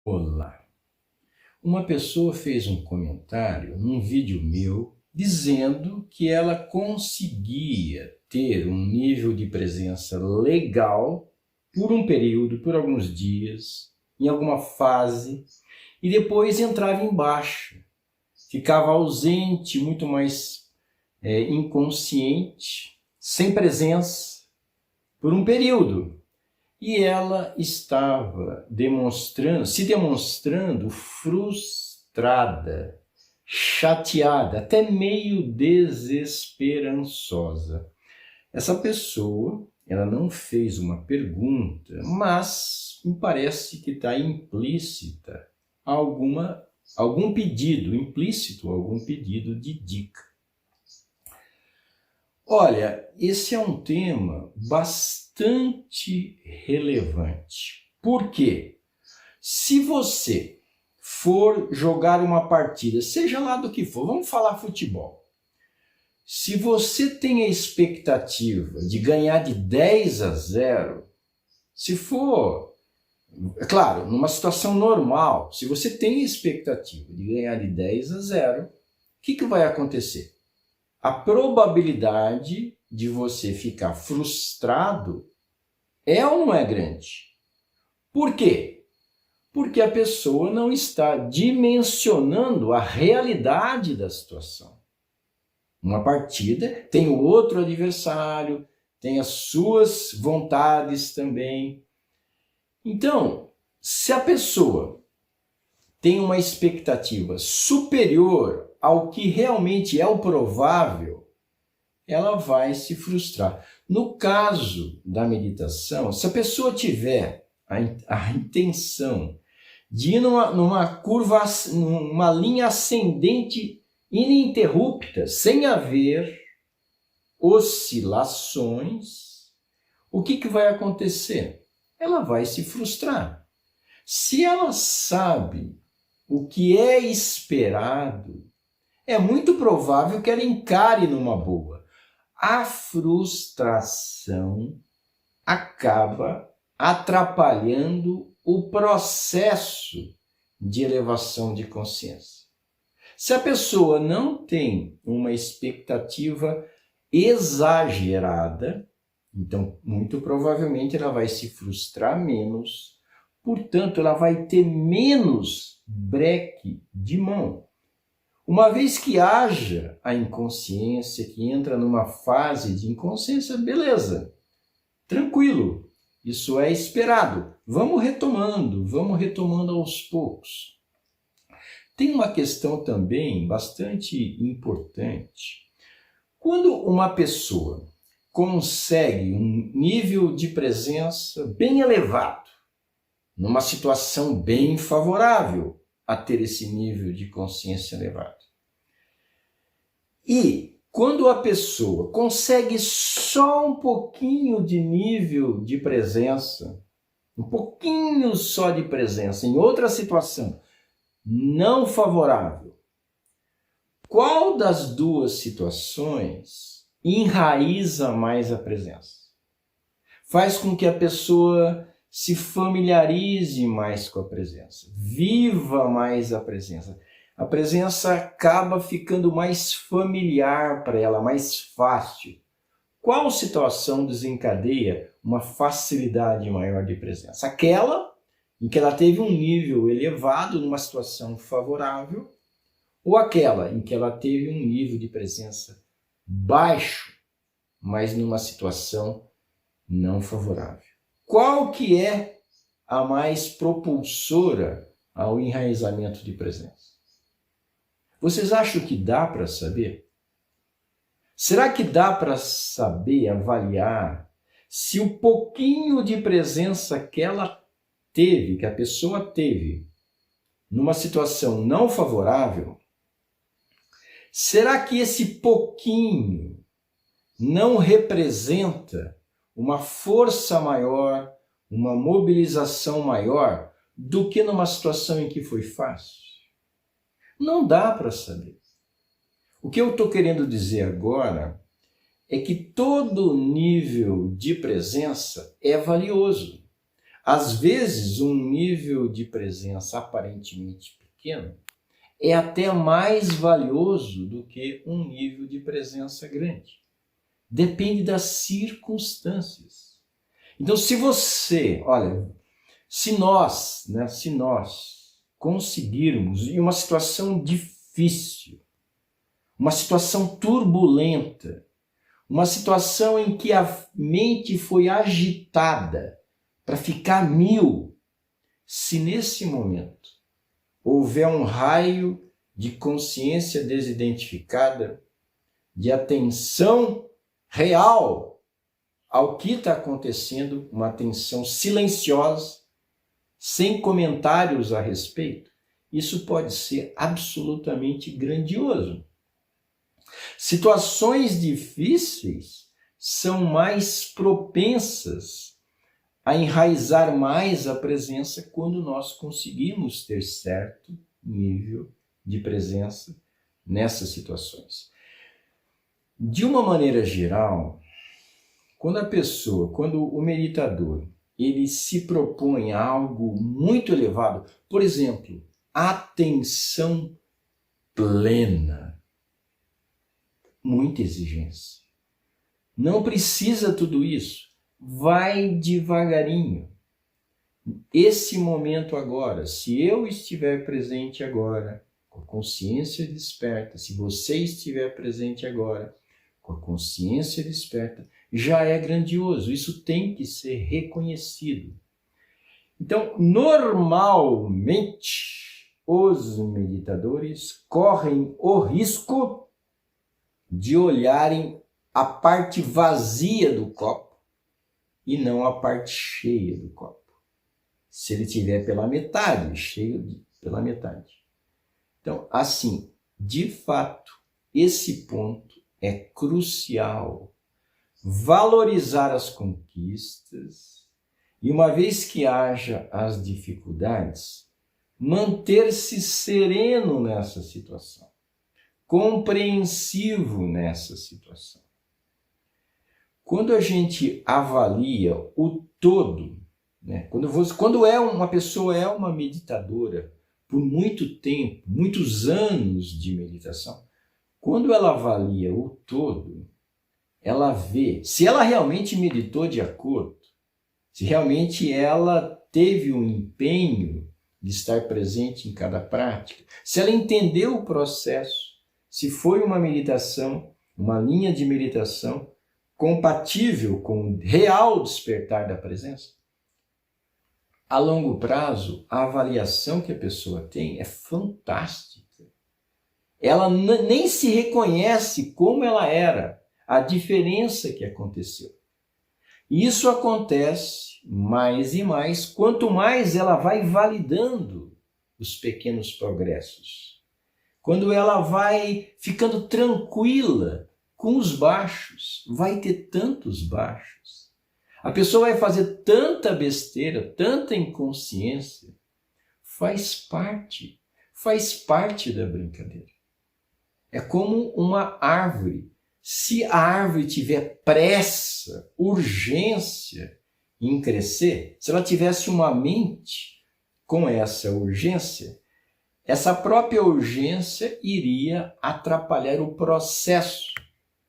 Olá! Uma pessoa fez um comentário num vídeo meu dizendo que ela conseguia ter um nível de presença legal por um período, por alguns dias, em alguma fase, e depois entrava em baixa, ficava ausente, muito mais inconsciente, sem presença, por um período. E ela estava se demonstrando frustrada, chateada, até meio desesperançosa. Essa pessoa, ela não fez uma pergunta, mas me parece que está implícita algum pedido, implícito algum pedido de dica. Olha, esse é um tema bastante relevante. Por quê? Se você for jogar uma partida, seja lá do que for, vamos falar futebol. Se você tem a expectativa de ganhar de 10-0, se for, é claro, numa situação normal, se você tem a expectativa de ganhar de 10-0, o que vai acontecer? A probabilidade de você ficar frustrado é ou não é grande? Por quê? Porque a pessoa não está dimensionando a realidade da situação. Uma partida tem o outro adversário, tem as suas vontades também. Então, se a pessoa tem uma expectativa superior ao que realmente é o provável, ela vai se frustrar. No caso da meditação, se a pessoa tiver a intenção de ir numa curva, numa linha ascendente ininterrupta, sem haver oscilações, o que vai acontecer? Ela vai se frustrar. Se ela sabe o que é esperado, é muito provável que ela encare numa boa. A frustração acaba atrapalhando o processo de elevação de consciência. Se a pessoa não tem uma expectativa exagerada, então muito provavelmente ela vai se frustrar menos, portanto ela vai ter menos breque de mão. Uma vez que haja a inconsciência, que entra numa fase de inconsciência, beleza, tranquilo, isso é esperado. Vamos retomando aos poucos. Tem uma questão também bastante importante. Quando uma pessoa consegue um nível de presença bem elevado, numa situação bem favorável a ter esse nível de consciência elevado, e quando a pessoa consegue só um pouquinho de nível de presença, um pouquinho só de presença em outra situação não favorável, qual das duas situações enraiza mais a presença? Faz com que a pessoa se familiarize mais com a presença, viva mais a presença. A presença acaba ficando mais familiar para ela, mais fácil. Qual situação desencadeia uma facilidade maior de presença? Aquela em que ela teve um nível elevado numa situação favorável, ou aquela em que ela teve um nível de presença baixo, mas numa situação não favorável? Qual que é a mais propulsora ao enraizamento de presença? Vocês acham que dá para saber? Será que dá para saber, avaliar, se o pouquinho de presença que ela teve, que a pessoa teve, numa situação não favorável, será que esse pouquinho não representa uma força maior, uma mobilização maior do que numa situação em que foi fácil? Não dá para saber. O que eu estou querendo dizer agora é que todo nível de presença é valioso. Às vezes, um nível de presença aparentemente pequeno é até mais valioso do que um nível de presença grande. Depende das circunstâncias. Então, se nós conseguirmos, em uma situação difícil, uma situação turbulenta, uma situação em que a mente foi agitada para ficar mil, se nesse momento houver um raio de consciência desidentificada, de atenção real ao que está acontecendo, uma atenção silenciosa, sem comentários a respeito, isso pode ser absolutamente grandioso. Situações difíceis são mais propensas a enraizar mais a presença quando nós conseguimos ter certo nível de presença nessas situações. De uma maneira geral, quando o meditador, ele se propõe a algo muito elevado, por exemplo, atenção plena, muita exigência. Não precisa tudo isso. Vai devagarinho. Esse momento agora, se eu estiver presente agora, com a consciência desperta, se você estiver presente agora, com a consciência desperta, já é grandioso. Isso tem que ser reconhecido. Então, normalmente, os meditadores correm o risco de olharem a parte vazia do copo e não a parte cheia do copo. Se ele estiver pela metade, pela metade. Então, assim, de fato, esse ponto é crucial. Valorizar as conquistas e, uma vez que haja as dificuldades, manter-se sereno nessa situação, compreensivo nessa situação. Quando a gente avalia o todo, né? Quando uma pessoa é uma meditadora por muito tempo, muitos anos de meditação, quando ela avalia o todo, ela vê se ela realmente meditou de acordo, se realmente ela teve um empenho de estar presente em cada prática, se ela entendeu o processo, se foi uma meditação, uma linha de meditação compatível com o real despertar da presença. A longo prazo, a avaliação que a pessoa tem é fantástica. Ela nem se reconhece como ela era, a diferença que aconteceu. Isso acontece mais e mais, quanto mais ela vai validando os pequenos progressos. Quando ela vai ficando tranquila com os baixos, vai ter tantos baixos. A pessoa vai fazer tanta besteira, tanta inconsciência. Faz parte da brincadeira. É como uma árvore. Se a árvore tiver pressa, urgência em crescer, se ela tivesse uma mente com essa urgência, essa própria urgência iria atrapalhar o processo,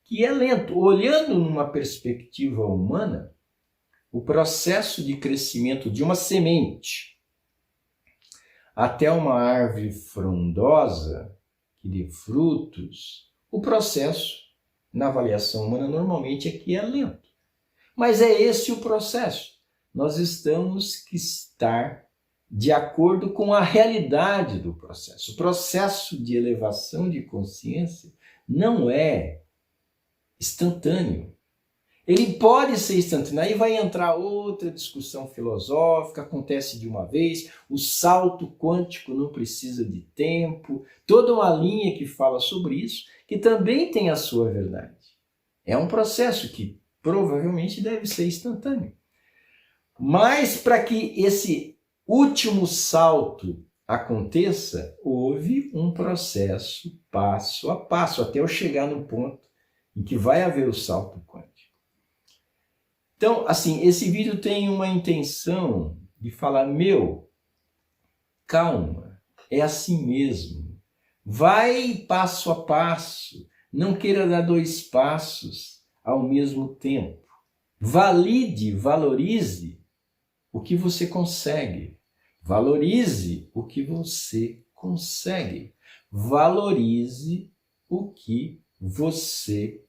que é lento. Olhando numa perspectiva humana, o processo de crescimento de uma semente até uma árvore frondosa que dê frutos, o processo na avaliação humana normalmente é que é lento. Mas é esse o processo. Nós temos que estar de acordo com a realidade do processo. O processo de elevação de consciência não é instantâneo. Ele pode ser instantâneo, aí vai entrar outra discussão filosófica, acontece de uma vez, o salto quântico não precisa de tempo, toda uma linha que fala sobre isso, que também tem a sua verdade. É um processo que provavelmente deve ser instantâneo. Mas para que esse último salto aconteça, houve um processo passo a passo, até eu chegar no ponto em que vai haver o salto quântico. Então, assim, esse vídeo tem uma intenção de falar, meu, calma, é assim mesmo. Vai passo a passo, não queira dar 2 passos ao mesmo tempo. Valide, valorize o que você consegue. Valorize o que você consegue. Valorize o que você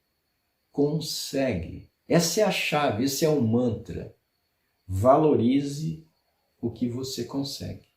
consegue. Essa é a chave, esse é o mantra. Valorize o que você consegue.